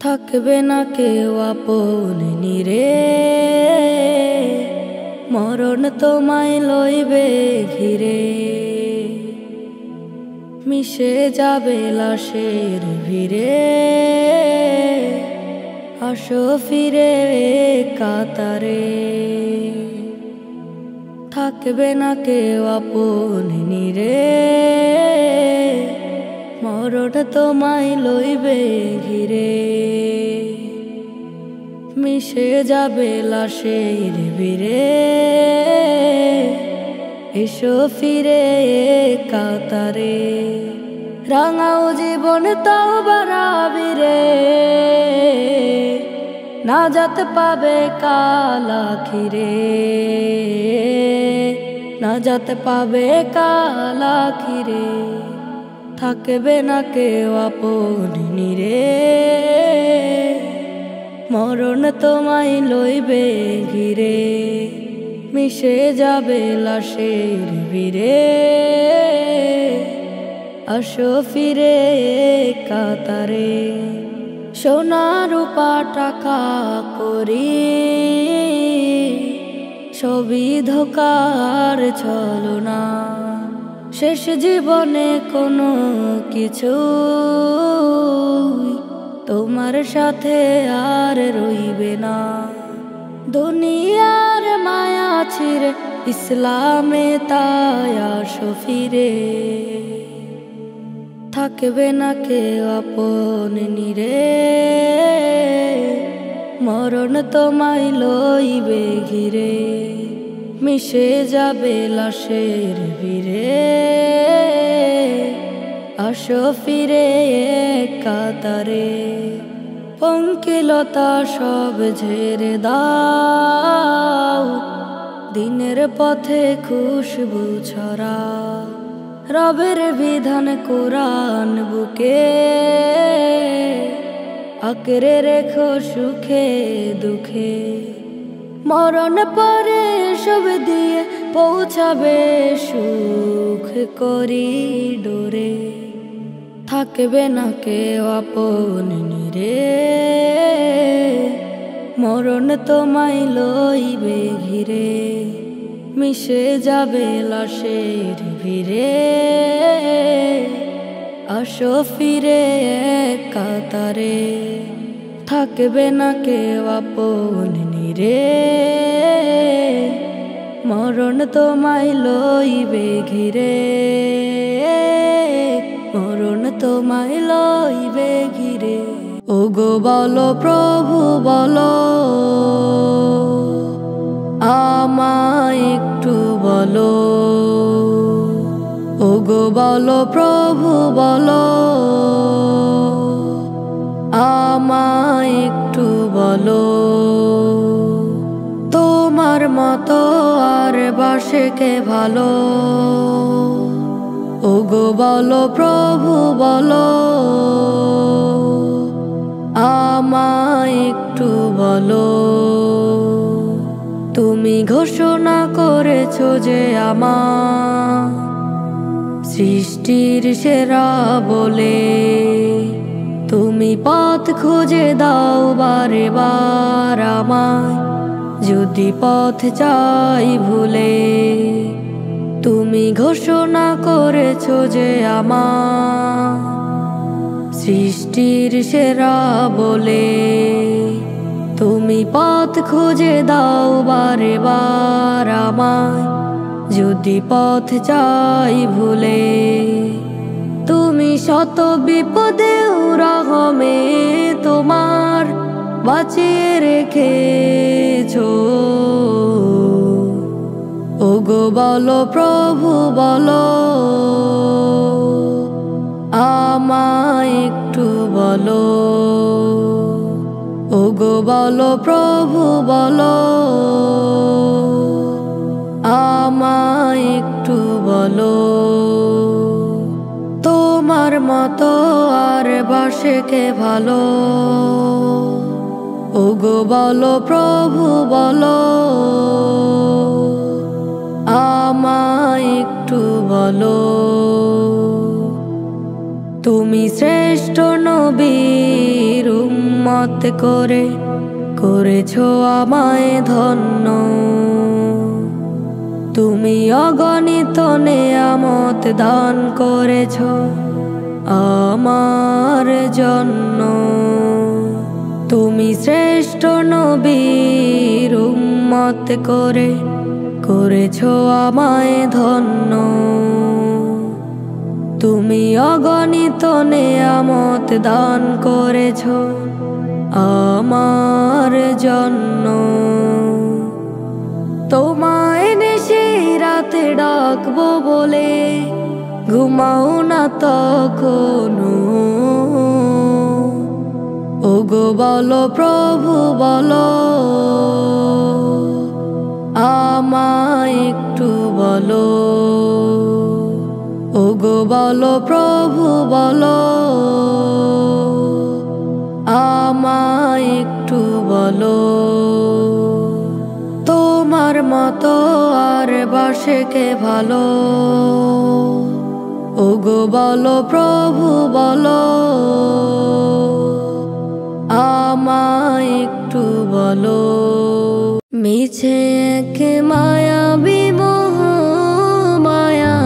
থাকবে না কেউ আপন নিরে, মরণ তোমায় লইবে ঘিরে। মিশে যাবে লাশের ভিড়ে, আসো ফিরে কাতারে। থাকবে না কেউ আপন নিরে, মরণ তোমায় লইবে ঘিরে। মিশে যাবে লাশের ভিড়ে, এসো ফিরে কাতারে। রাঙাও জীবন তাও বাড়াবিরে, নাজাত পাবে কাল আখিরে। নাজাত পাবে কাল আখিরে। থাকবে না কেউ আপন নিরে, মরণ তোমায় লইবে ঘিরে। মিশে যাবে লাশের ভিড়ে, আসো ফিরে কাতারে। সোনা রূপা টাকা করি, সবই ধোকার ছলনা। শেষ জীবনে কোনো কিছু তোমার সাথে আর রইবে না। দুনিয়ার মায়া ছিঁড়ে ইসলামে তাই আসো ফিরে। থাকবে না কেউ আপন নিরে, মরণ তোমায় লইবে ঘিরে। মিশে যাবে লাশের ভিড়ে, আসো ফিরে কাতারে। পঙ্কিলতা সব ঝেড়ে দাও, দিনের পথে খুশবু ছড়া। রবের বিধান কোরআন বুকে, আঁকড়ে রেখো সুখে দুঃখে। মরণ পরে সব দিয়ে পৌঁছাবে সুখ করিডোরে। থাকবে না কেউ আপন নিরে, মরণ তোমায় লইবে ঘিরে। মিশে যাবে লাশের ভিড়ে, আসো ফিরে কাতারে। থাকবে না কেউ আপন নিরে, মরণ তোমায় লইবে ঘিরে। মরণ তোমায় লইবে ঘিরে। ওগো বলো প্রভু বলো, আমায় একটু বলো। ওগো বলো প্রভু বলো, আমায় একটু বলো। তোমার মতো আর বাসে কে ভালো। ওগো বলো প্রভু বলো, আমায় একটু বলো। তুমি ঘোষণা করেছো যে আমার সৃষ্টির সেরা বলে। তুমি পথ খুঁজে দাও বারে বার আমায়, যদি পথ চাই ভুলে। তুমি ঘোষণা করেছো যে আমার সৃষ্টির সেরা বলে। তুমি পথ খুঁজে দাও বারে বার আমায়, যদি পথ চাই ভুলে। তুমি শত বিপদে রহমে তোমার বাঁচিয়ে রেখেছো। ওগো বলো প্রভু বলো, আমায় একটু বলো। ওগো বলো প্রভু বলো, আমায় একটু বলো। তোমার মতো আর বাসে কে ভালো। ওগো বলো প্রভু বলো, আমায় একটু বলো। তুমি শ্রেষ্ঠ নবীর হিম্মত করে করেছো আমায় ধন্য। তুমি অগণিত নেয়ামত দান করেছো আমার জন্য। তুমি শ্রেষ্ঠ নবীর উম্মত করে করেছো আমায় ধন্য। তুমি অগণিত নেয়ামত দান করেছো আমার জন্য। তোমায় নিশি রাতে ডাকবো বলে ঘুমাও না তখনো। ওগো বলো প্রভু বলো, আমায় একটু বলো। ওগো বলো প্রভু বলো, আমায় একটু বলো। তোমার মতো আর বাসে কে ভালো। ওগো বলো প্রভু বলো, আমায় একটু বলো। মিছে এক মায়াবী মোহ মায়া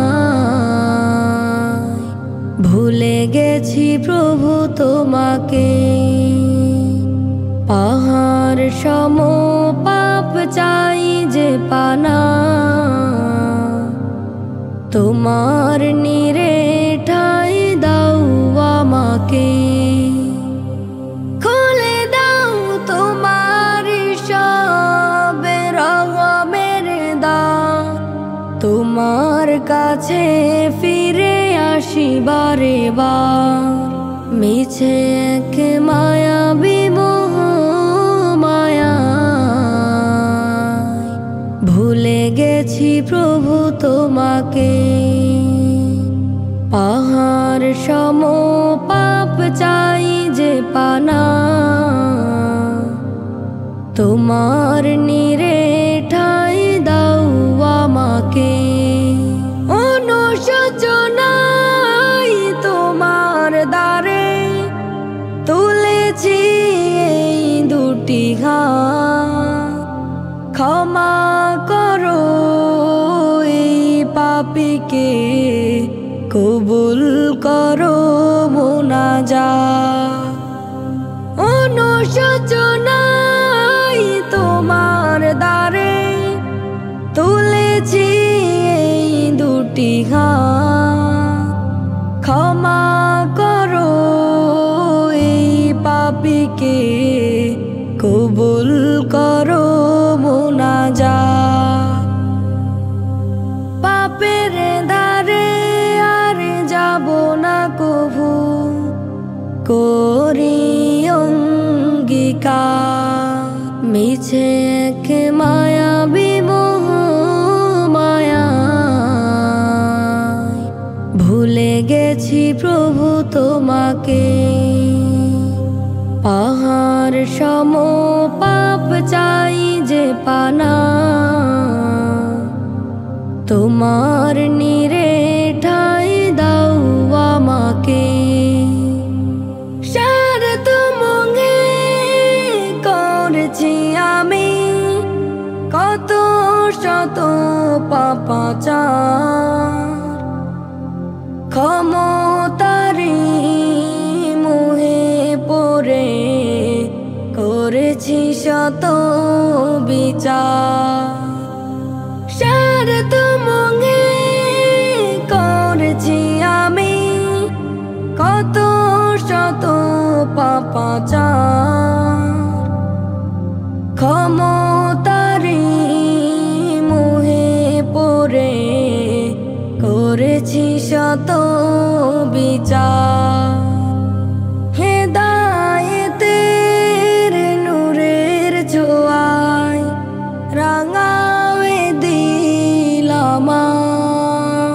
ভুলে গেছি প্রভু তোমাকে। পাহাড় সম পাপ চাই যে পানা, তোমার নীরে ঠাই দাও আমাকে। খুলে দাও তোমার সব রহমের দ্বার, তোমার কাছে ফিরে আসি বারে বার। মিছে এক মায়াবী মোহ মায়া ভুলে গেছি প্রভু তোমাকে। পাহাড় সম পাপ চাই যে পানা, তোমার নীরে ঠাই দাও আমাকে। অনুশোচনায় তোমার দ্বারে তুলেছি এই দুটি হাত। ক্ষমা করো এই পাপীকে, কবুল করো মুনাজাত। অনুশোচনায় তোমার দ্বারে তুলেছি এই দুটি হাত। ক্ষমা করো এই পাপীকে, কবুল করো মুনাজাত। পাপের ধারে আর যাব না কভু, করি অঙ্গীকার। মিছে এক মায়াবী মোহ মায়া ভুলে গেছি প্রভু তোমাকে। পাহাড় সম পাপ চাই যে পানা, তোমার নীরে ঠাই দাও আমাকে। স্বার্থ মঙ্গে করেছি আমি কত শত পাপাচার। ক্ষমতারি মোহে পড়ে করেছি শত বিচার। স্বার্থ মঙ্গে করেছি আমি কত শত পাপাচার। ক্ষমতারি মোহে পড়ে করেছি শত বিচার। হেদায়েতের নূরের ছোঁয়ায় রাঙায়ে দিল আমার।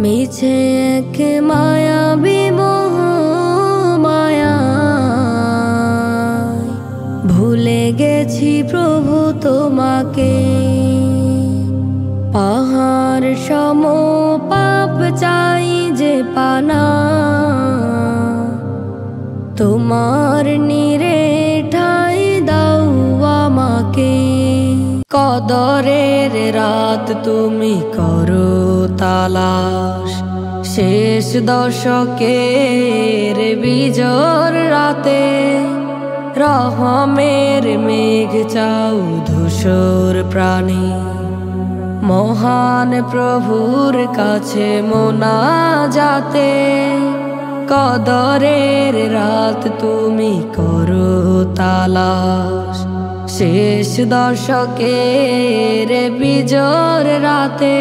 মিছে এক মায়াবী মোহ মায়া ভুলে গেছি প্রভু তোমাকে। পাহাড় সম পাপ চাই যে পানা, তোমার নীরে কদরের রাত তুমি করো তালাশ, শেষ দশকের বিজোর রাতে রহমের মেঘ চাও ধূসর প্রাণী। মহান প্রভুর কাছে মোনাজাতে কদরের রাত তুমি করো তালাশ, শেষ দশকের বিজোর রাতে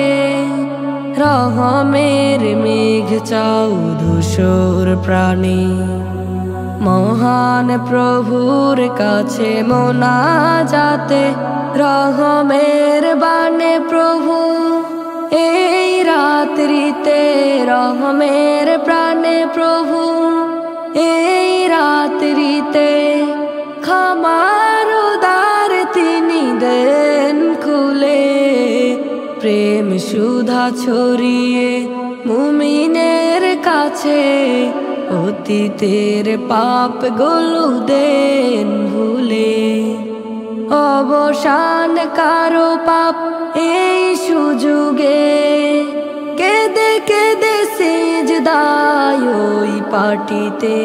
রহমের মেঘ চাও ধূসর প্রাণী। মহান প্রভুর কাছে মোনাজাতে রহমের বাণে প্রভু এই রাত্রিতে, রহমের প্রাণে প্রভু এই রাত্রিতে ক্ষমার উদার তিনি দেন খুলে, প্রেম সুধা ছড়িয়ে মুমিনের কাছে অতীতের পাপ গুলো দেন ভুলে। অবসান কারো পাপ এই সুযোগে কেঁদে কেঁদে সিজদায় ওই পাটিতে।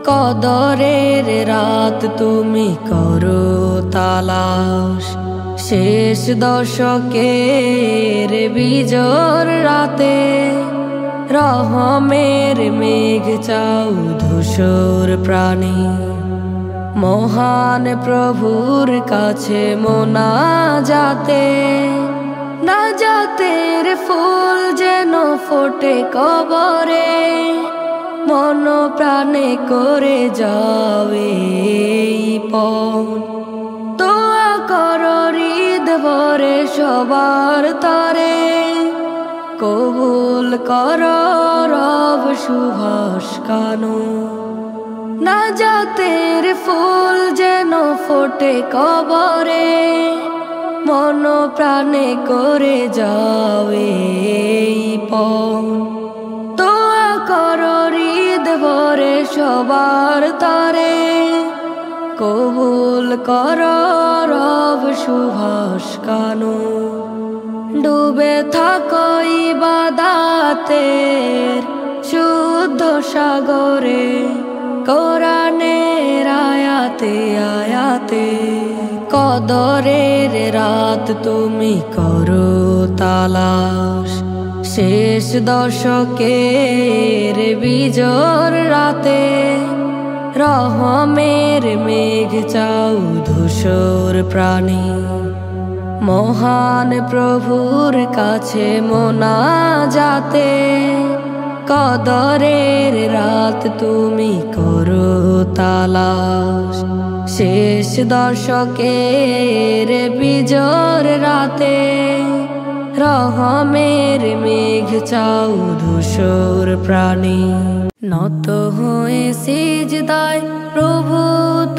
কদরের রাত তুমি করো তালাশ, শেষ দশকের বিজোর রাতে রহমের মেঘ চাও ধূসর প্রাণী। মহান প্রভুর কাছে মোনাজাতে নাজাতের ফুল যেন ফোটে কবরে, মন প্রাণে করে যাবে পণ। দোয়া করো হৃদ ভরে সবার তরে, কবুল করো রব সুভাষ কানু। নাজাতের ফুল যেন ফোটে কবরে, মন প্রাণে করে যাবে পণ। দোয়া করো হৃদ ভরে সবার তরে, কবুল করো রব সুভাষ কানু। ডুবে থাকো ইবাদাতের শুদ্ধ সাগরে, কোরআনের আয়াতে আয়াতে কদরের রাত তুমি করো তালাশ, শেষ দশকের বিজোর রাতে রহমের মেঘ চাও ধূসর প্রাণী। মহান প্রভুর কাছে মোনাজাতে কদরের রাত তুমি করো তালাশ, শেষ দশকের বিজোর রাতে রহমের মেঘ চাও ধূসর প্রাণী। নত হয়ে সিজদায় প্রভু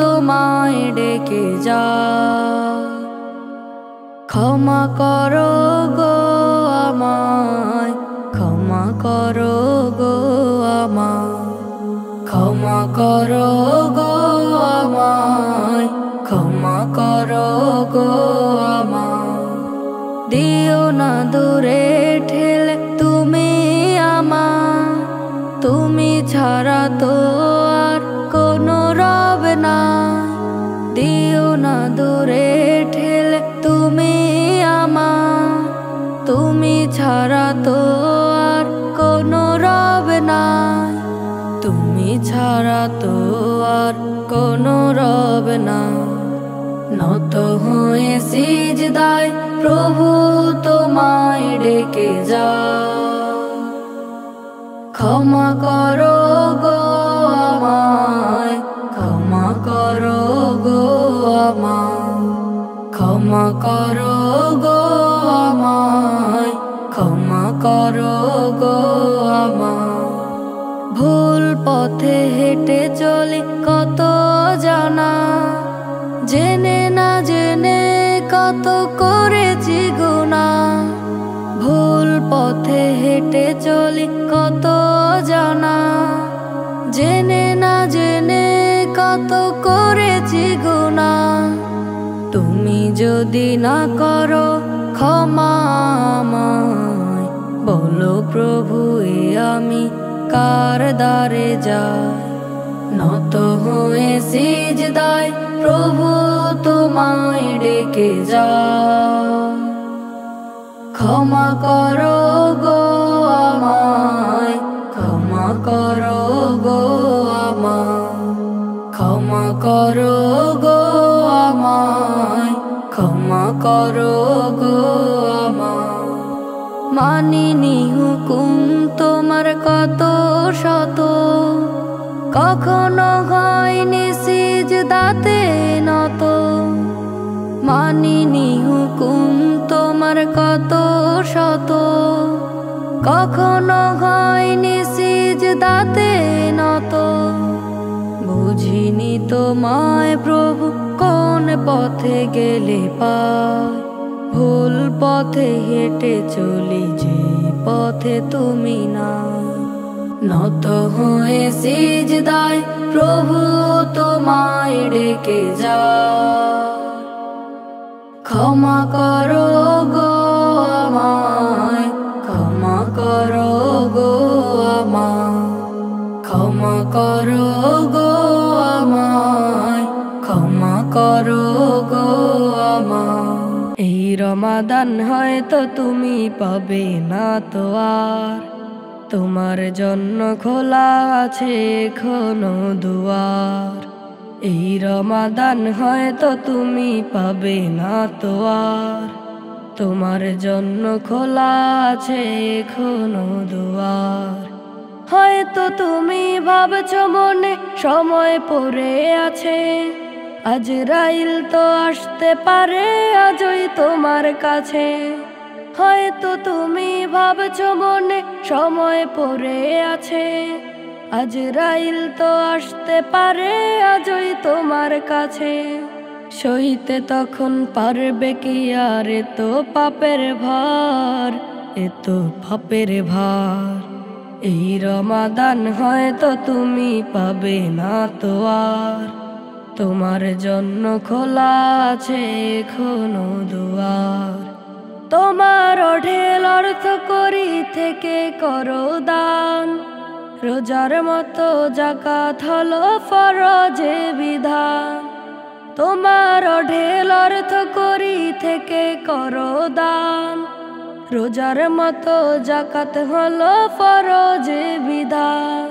তোমায় ডেকে যা, ক্ষমা করো গো আমায়, ক্ষমা করো গো আমায়, ক্ষমা করো গো আমায়, ক্ষমা করো গো আমায়। দিও না দূরে ঠেলে তুমি আমায়, তুমি ছাড়া তো আর কোনো রব নাই। দিও না দূরে ঠেলে তুমি আমায়, তুমি ছাড়া তো আর কোনো রব নাই। তুমি ছাড়া তো আর কোনো রব নাই। নত হয়ে সিজদায় প্রভু তোমায় ডেকে যা, ক্ষমা করো গো আমায়, ক্ষমা করো গো আমায়, ক্ষমা করো গো আমায়, ক্ষমা করো গো আমায়। ভুল পথে হেঁটে চলি কত জানা, জেনে না জেনে কত করেছি গুনাহ। ভুল পথে হেঁটে চলি কত জানা, জেনে না জেনে কত করেছি গুনাহ। তুমি যদি না করো ক্ষমা আমায়, বলো প্রভু এ আমি কার দ্বারে যাই। নত হয়ে সিজদায় প্রভু তোমায় ডেকে যাই। ক্ষমা করো গো আমায়, ক্ষমা করো গো আমায়, ক্ষমা করো গো আমায়, ক্ষমা করো গো আমায়। মানিনি হুকুম তোমার কত শত, কখনো হয়নি সিজদাতে নত। মানিনি হুকুম তোমার কত শত, কখনো হয়নি সিজদাতে নত। বুঝিনি তোমায় প্রভু কোন পথে গেলে পায়, ভুল পথে হেঁটে চলি যে পথে তুমি না। নত হয়ে সিজদায় প্রভু তোমায় ডেকে যাই। ক্ষমা করো গো আমায়, ক্ষমা করো গো আমায়, ক্ষমা করো গো আমায়, ক্ষমা করো গো আমায়। এই রমাদান হয়তো তুমি পাবে না তো আর, তোমার জন্য খোলা আছে এখনো দুয়ার। এই রমাদান হয়তো তুমি পাবে না তো আর, তোমার জন্য খোলা আছে এখনো দুয়ার। হয়তো তুমি ভাবছো মনে সময় পড়ে আছে, আজরাইল তো আসতে পারে আজই তোমার কাছে। হয়তো তুমি ভাবছো মনে সময় পড়ে আছে, আজরাইল তো আসতে পারে আজই তোমার কাছে। সইতে তখন পারবে কি আর এত পাপের ভার, এত পাপের ভার। এই রমাদান হয়তো তুমি পাবে না তো আর, তোমার জন্য খোলা আছে এখনো দুয়ার। তোমার অঢেল অর্থ করি থেকে করো দান, রোজার মতো যাকাত হলো ফরজে বিধান। তোমার অঢেল অর্থ করি থেকে করো দান, রোজার মতো যাকাত হলো ফরজে বিধান।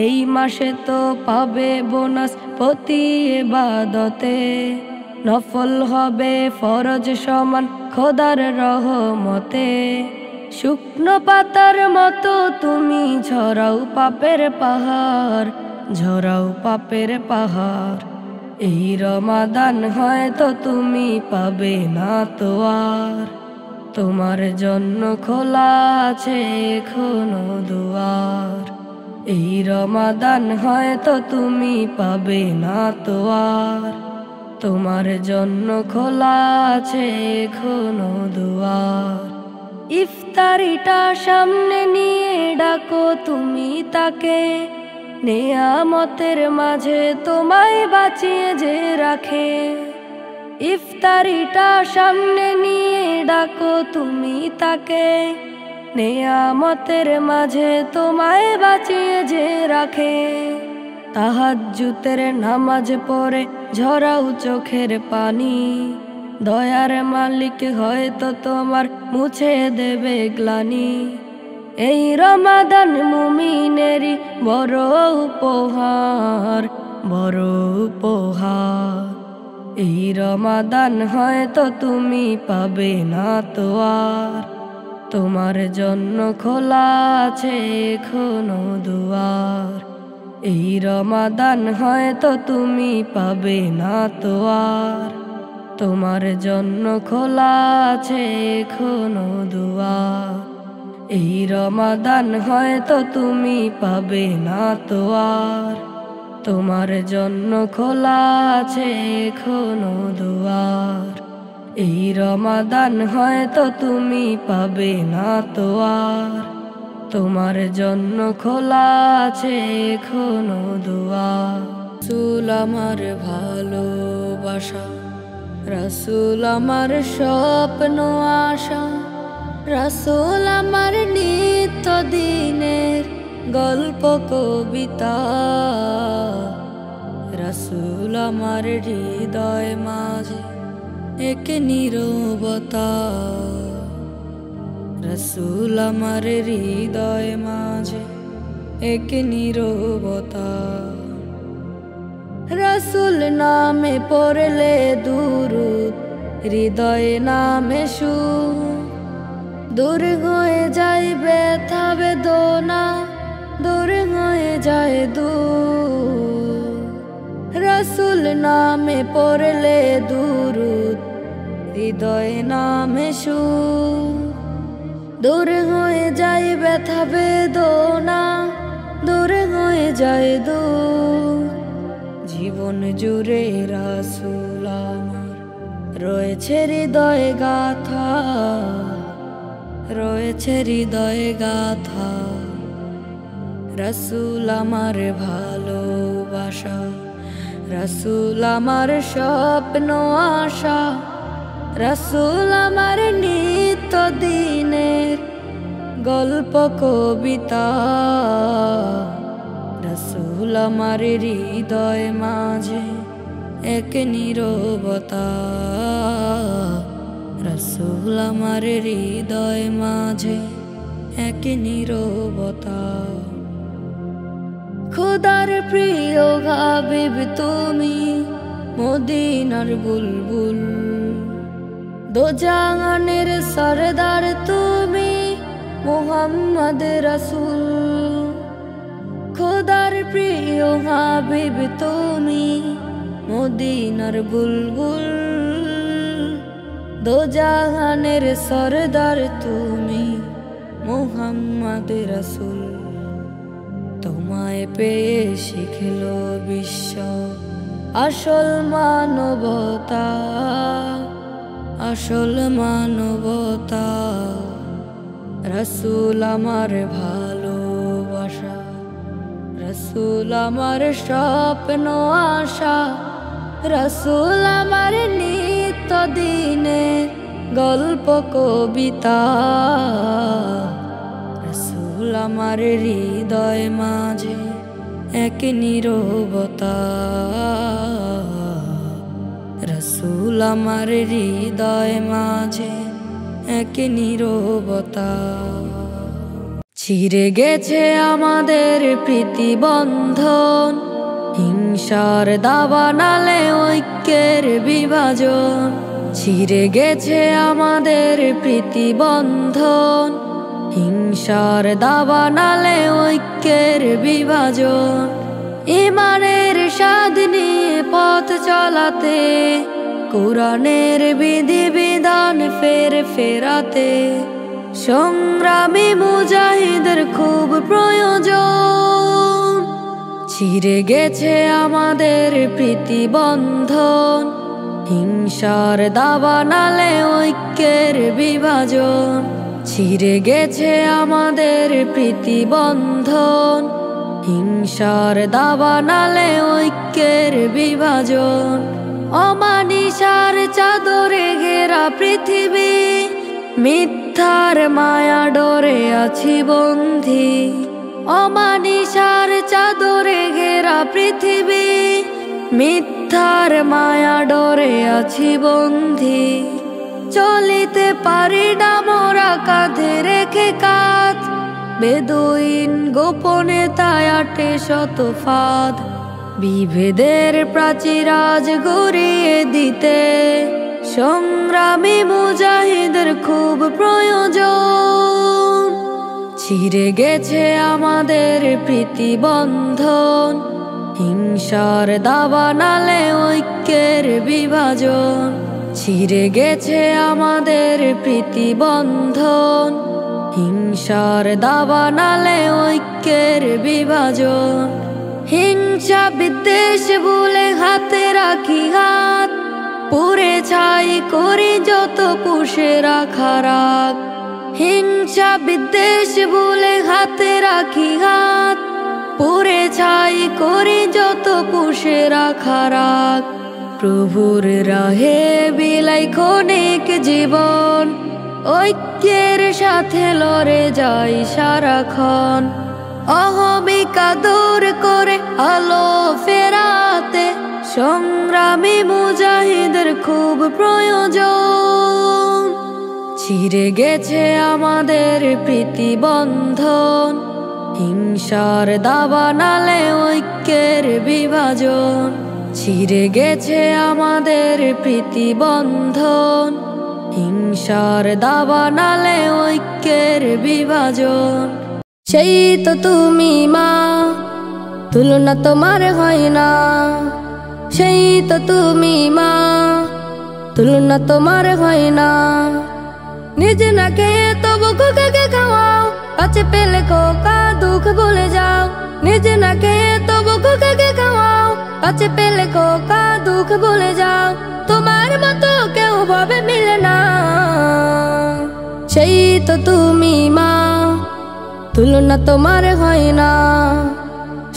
এই মাসে তো পাবে বোনাস প্রতি ইবাদতে, নফল হবে ফরজ সমান খোদার রহমতে। শুকনো পাতার মতো তুমি ঝরাও পাপের পাহাড়, ঝরাও পাপের পাহাড়। এই রমাদান হয়তো তুমি পাবে না তো আর, তোমার জন্য খোলা আছে এখনো দুয়ার। এই রমাদান হয়তো তুমি পাবে না তো আর, তোমার জন্য খোলা আছে এখনো দুয়ার। ইফতারিটা সামনে নিয়ে ডাকো তুমি তাকে, নেয়ামতের মাঝে তোমায় বাঁচিয়ে যে রাখে। ইফতারিটা সামনে নিয়ে ডাকো তুমি তাকে, নেয়ামতের মাঝে তোমায় বাঁচিয়ে যে রাখে। তাহাজ্জুদের নামাজ পড়ে ঝরাও চোখের পানি, দয়ার মালিক হয়তো তোমার মুছে দেবে গ্লানি। এই রমাদান মুমিনেরই বড় উপহার, বড় উপহার। এই রমাদান হয়তো তুমি পাবে না তো আর, তোমার জন্য খোলা আছে এখনো দুয়ার। এই রমাদান হয়তো তুমি পাবে না তো আর, তোমার জন্য খোলা আছে এখনো দুয়ার। এই রমাদান হয়তো তুমি পাবে না তো আর, তোমার জন্য খোলা আছে এখনো দুয়ার। এই রমাদান হয়তো তুমি পাবে না তো আর, তোমার জন্য খোলা আছে এখনো দুয়ার। রাসূল আমার ভালোবাসা রাসূল আমার স্বপ্ন আশা, রাসূল আমার নিত্য দিনের গল্প কবিতা, রাসূল আমার হৃদয় মাঝে এক নীরবতা, রাসূল আমার হৃদয় মাঝে এক নীরবতা। রাসূল নামে পড়লে দুরূদ, হৃদয়ে নামে সুর, দূর হয়ে যায় ব্যথা বেদনা, দূর হয়ে যায় দূর। রাসূল নামে পড়লে দুরূদ, হৃদয়ে নামে সুর, দূর হয়ে যায় ব্যথা বেদনা, দূর হয়ে যায় দূর। জীবন জুড়ে রাসূল আমার রয়েছে হৃদয়ে গাথা, রয়েছে হৃদয়ে গাথা। রাসূল আমার ভালোবাসা, রাসূল আমার স্বপ্ন আশা, রাসূল আমার নিত্য দিনের গল্প কবিতা, রাসূল আমার হৃদয় মাঝে এক নীরবতা, রাসূল আমার হৃদয় মাঝে এক নীরবতা। খোদার প্রিয় হাবিব তুমি, মদিনার বুলবুল, দোজাহানের সরদার তুমি, মুহাম্মদ রাসূল। খোদার প্রিয় হাবিব তুমি, মদিনার বুলবুল, দোজাহানের সরদার তুমি, মুহাম্মদ রাসূল। তোমায় পেয়ে শিখলো বিশ্ব আসল মানবতা, আসল মানবতা। রাসূল আমার ভালোবাসা, রাসূল আমার স্বপ্ন আশা, রাসূল আমার নিত্য দিনের গল্প কবিতা, রাসূল আমার হৃদয় মাঝে এক নীরবতা, রাসূল আমার হৃদয় মাঝে এক নীরবতা। ছিঁড়ে গেছে আমাদের প্রীতিবন্ধন, হিংসার দাবানলে ঐক্যের বিভাজন। ছিঁড়ে গেছে আমাদের প্রীতিবন্ধন, হিংসার দাবানলে ঐক্যের বিভাজন। ঈমানের স্বাদ নিয়ে পথ চলাতে, কোরআনের বিধিবিধান ফেরাতে, সংগ্রামী মুজাহিদের খুব প্রয়োজন। ছিঁড়ে গেছে আমাদের প্রীতিবন্ধন, হিংসার দাবানলে ঐক্যের বিভাজন। ছিঁড়ে গেছে আমাদের প্রীতিবন্ধন, হিংসার দাবানলে ঐক্যের বিভাজন। অমানিসার চাদরে ঘেরা পৃথিবী, মিথ্যার মায়া ডরে আছি বন্ধি। অমানিসার চাদরে ঘেরা পৃথিবী, মিথ্যার মায়া ডরে আছি বন্ধি। চলিতে পারি না মোরা কাঁধে রেখে কাঁধ, বেদুইন গোপনে তাই আটে শত ফাঁদ। বিভেদের প্রাচীর আজ গড়িয়ে দিতে, সংগ্রামী মুজাহিদের খুব প্রয়োজন। ছিঁড়ে গেছে আমাদের প্রীতিবন্ধন, হিংসার দাবানলে ঐক্যের বিভাজন। ছিঁড়ে গেছে আমাদের প্রীতিবন্ধন, হিংসার দাবানলে ঐক্যের বিভাজন। হিংসা বিদ্বেষ ভুলে হাতে রাখি হাত, পুড়ে ছাই করি যত পুষে রাখা রাগ। হিংসা বিদ্বেষ ভুলে হাতে রাখি হাত, পুড়ে ছাই করি যত পুষে রাখা রাগ। প্রভুর রাহে বিলাই ক্ষণিক জীবন, ঐক্যের সাথে লড়ে যাই সারাক্ষণ। অহমিকা দূর করে আলো ফেরাতে সংগ্রামী মুজাহিদের খুব প্রয়োজন। ছিঁড়ে গেছে আমাদের প্রীতিবন্ধন, হিংসার দাবানলে ঐক্যের বিভাজন। ছিঁড়ে গেছে আমাদের প্রীতিবন্ধন, হিংসার দাবানলে ঐক্যের বিভাজন। সেই তো তুমি মা, তুলনা তোমার হয় না। সেই তো তুমি মা, তুলনা তোমার হয় না। নিজে না খেয়ে তবু খোকাকে খাওয়াও, কাছে পেলে খোকা দুঃখ ভুলে যাও। নিজে না খেয়ে তবু খোকাকে খাওয়াও, কাছে পেলে খোকা দুঃখ ভুলে যাও। তোমার মতো কেউ ভাবে মিলে না। সেই তো তুমি মা, তুলনা তোমার হয় না।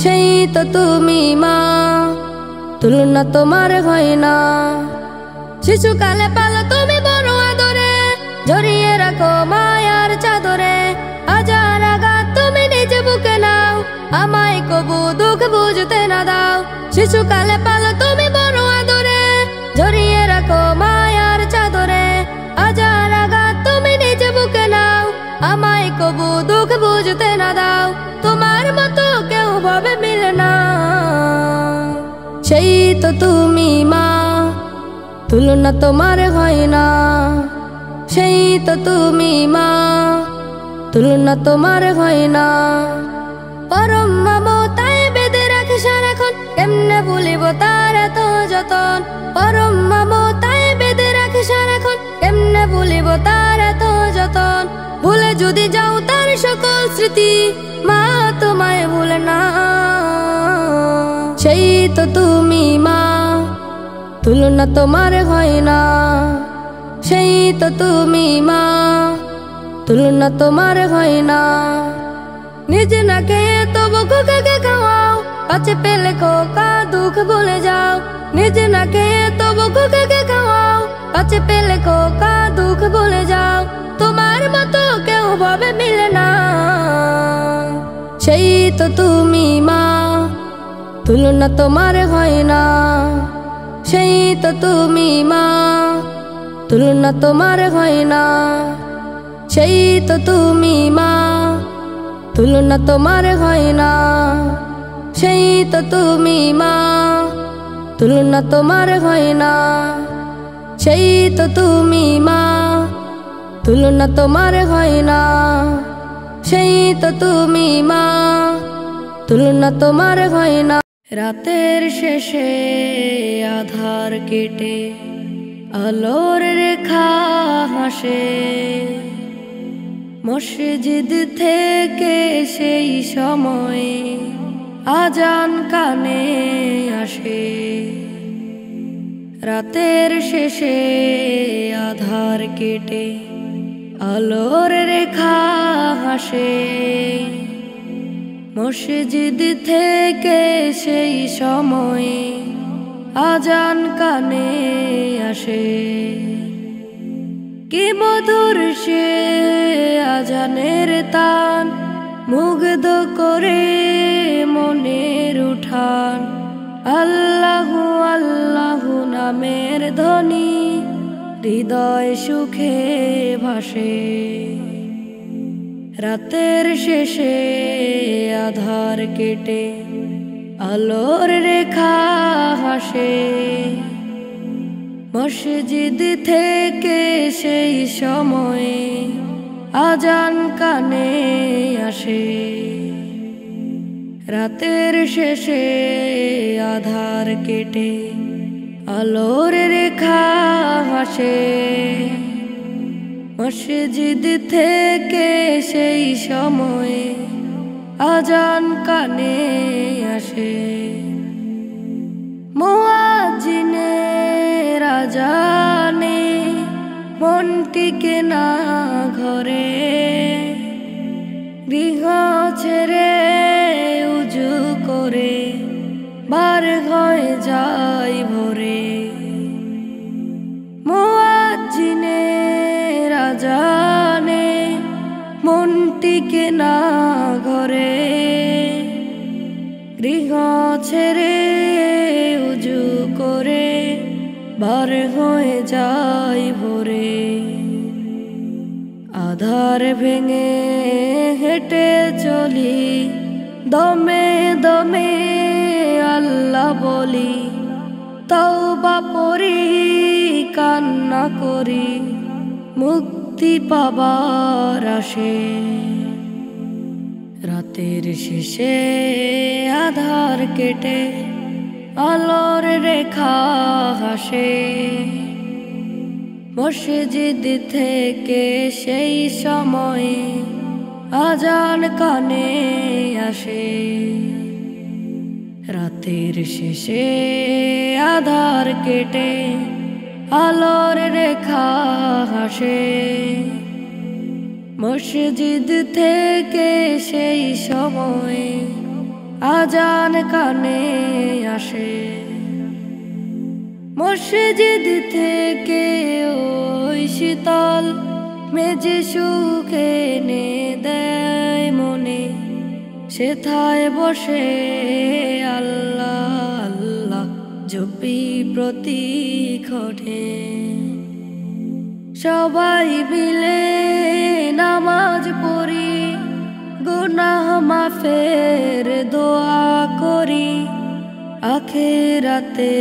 সেই তো তুমি মা, তুলনা তোমার হয় না। শিশুকালে পালো তুমি বড় আদরে, জড়িয়ে রাখো মায়ার চাদরে। হাজার আঘাত তুমি নিজে বুকে নাও, আমায় কবু দুঃখ বুঝতে না দাও। শিশুকালে পালো তুমি বড় আদরে, জড়িয়ে রাখো মায়ার চাদরে। হাজার আঘাত তুমি নিজে বুকে নাও, আমায় কবু দুঃখ বুঝতে না দাও। তোমার মতো কেউ ভাবে মিলে না। সেই তো তুমি মা, তুলনা তোমার হয় না। সেই তো তুমি মা, তুলনা তোমার হয় না। পরম মমতায় বেঁধে রাখে সারাক্ষণ, কেমনে ভুলিব তার এত যতন। পরম মমতায় বেঁধে রাখে সারাক্ষণ, কেমনে ভুলিব তার এত যতন। ভুলে যদি যাও তার সকল স্মৃতি, মা তোমায় ভুলে না। সেই তো তুমি মা, তুলনা তোমার হয় না। সেই তো তুমি মা, তুলনা তোমার হয় না। নিজে না খেয়ে তবু খোকাকে খাওয়াও, কাছে পেলে খোকা দুঃখ ভুলে যাও। নিজে না খেয়ে তবু খোকাকে খাওয়াও, কাছে পেলে খোকা দুঃখ ভুলে যাও। তোমার মতো কেউ ভাবে মিলে না। সেই তো তুমি মা, তুলনা তোমার হয় না। সেই তো তুমি মা, তুলনা তোমার হয় না। সেই তো তুমি মা, তুলনা তোমার হয় না। সেই তো তুমি মা, তুলনা তোমার হয় না। সেই তো তুমি মা, তুলনা তোমার হয় না। সেই তো তুমি মা, তুলনা তোমার হয় না। রাতের শেষে আধার কেটে আলোর রেখা হাসে, মসজিদ থেকে সেই সময়ে আজান কানে আসে। রাতের শেষে আধার কেটে আলোর রেখা হাসে, মসজিদ থেকে সেই সময়ে আজান কানে আসে। কি মধুর সে আজানের তান, মুগ্ধ করে মনের উঠান। আল্লাহু আল্লাহু নামের ধ্বনি হৃদয় সুখে ভাসে। রাতের শেষে আধার কেটে আলোর রেখা হাসে, মসজিদ থেকে সেই সময়ে আজান কানে আসে। রাতের শেষে আধার কেটে আলোর রেখা হাসে, মসজিদ থেকে সেই সময়ে আজান কানে আসে। মুয়াজ্জিনের আজানে মন টিকে না ঘরে, গৃহ ছেড়ে উজু করে বার হয়ে যায় ভোরে। বার হয়ে যায় ভোরে। আধার ভেঙে হেঁটে চলি, দমে দমে আল্লাহ বলি, তওবা পড়ি কান্না করি, মুক্তি পাবার আসে। রাতের শেষে আধার কেটে আলোর রেখা হাসে। মসজিদ থেকে সেই সময়ে আজান কানে আসে। রাতের শেষে আধার কেটে আলোর রেখা হাসে। মসজিদ থেকে সেই সময় আজান কানে আসে। মসজিদ থেকে ওই শীতল মেজে সুখে এনে দেয় মনে, সেথায় বসে আল্লাহ আল্লাহ জপি প্রতিক্ষণে। সবাই মিলে নামাজ পড়ি, গুনাহ মাফের দোয়া করি, আখিরাতে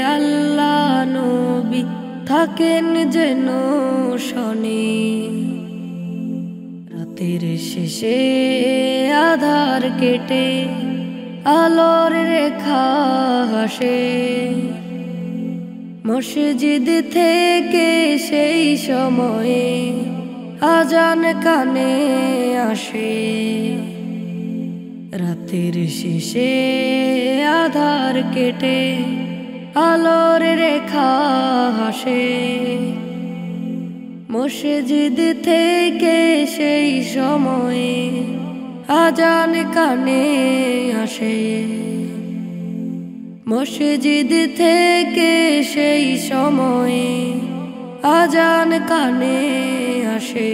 আল্লাহ নবী থাকেন যেন শনি। রাতের শেষে আধার কেটে আলোর রেখা হাসে। মসজিদ থেকে সেই সময়ে আজান কানে আসে। রাতের শেষে আধার কেটে আলোর রেখা হাসে। মসজিদ থেকে সেই সময়ে আজান কানে আসে। মসজিদ থেকে সেই সময়ে আজান কানে আসে।